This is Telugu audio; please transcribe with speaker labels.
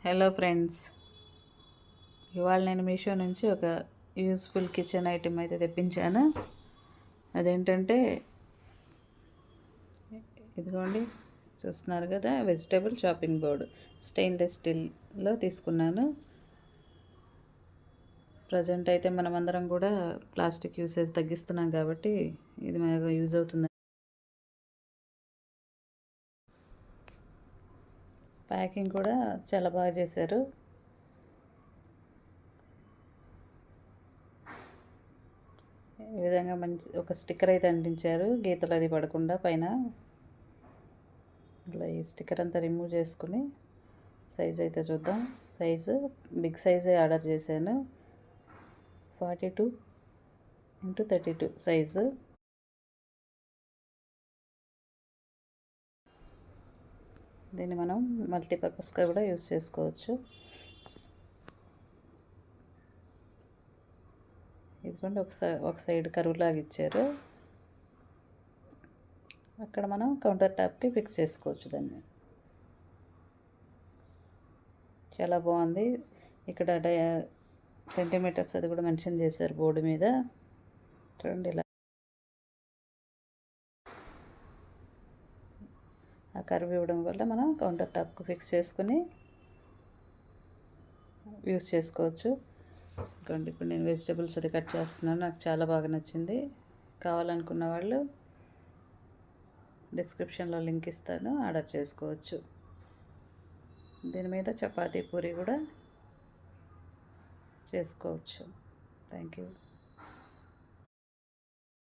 Speaker 1: హలో ఫ్రెండ్స్, ఇవాళ నేను మీషో నుంచి ఒక యూస్ఫుల్ కిచెన్ ఐటెం అయితే తెప్పించాను. అదేంటంటే ఇదిగోండి, చూస్తున్నారు కదా, వెజిటేబుల్ చాపింగ్ బోర్డు. స్టెయిన్లెస్ స్టీల్లో తీసుకున్నాను. ప్రజెంట్ అయితే మనమందరం కూడా ప్లాస్టిక్ యూసేజ్ తగ్గిస్తున్నాం కాబట్టి ఇది బాగా యూజ్ అవుతుంది. ప్యాకింగ్ కూడా చాలా బాగా చేశారు. ఈ విధంగా మంచి ఒక స్టిక్కర్ అయితే అంటించారు, గీతలు అది పడకుండా పైన. ఇలా ఈ స్టిక్కర్ అంతా రిమూవ్ చేసుకుని సైజ్ అయితే చూద్దాం. సైజు బిగ్ సైజే ఆర్డర్ చేశాను, 42x32 సైజు. దీన్ని మనం మల్టీపర్పస్గా కూడా యూజ్ చేసుకోవచ్చు. ఇదిగోండి, ఒక సైడ్ కరువులాగా ఇచ్చారు. అక్కడ మనం కౌంటర్ టాప్కి ఫిక్స్ చేసుకోవచ్చు దాన్ని. చాలా బాగుంది. ఇక్కడ సెంటీమీటర్స్ అది కూడా మెన్షన్ చేశారు బోర్డు మీద. చూడండి, ఇలా ఆ కర్వ్ ఇవ్వడం వల్ల మనం కౌంటర్ టాప్కి ఫిక్స్ చేసుకుని యూస్ చేసుకోవచ్చు. ఇంకోండి, ఇప్పుడు నేను వెజిటేబుల్స్ అది కట్ చేస్తున్నాను. నాకు చాలా బాగా నచ్చింది. కావాలనుకున్న వాళ్ళు డిస్క్రిప్షన్లో లింక్ ఇస్తాను, ఆర్డర్ చేసుకోవచ్చు. దీని మీద చపాతీ పూరి కూడా చేసుకోవచ్చు. Thank you.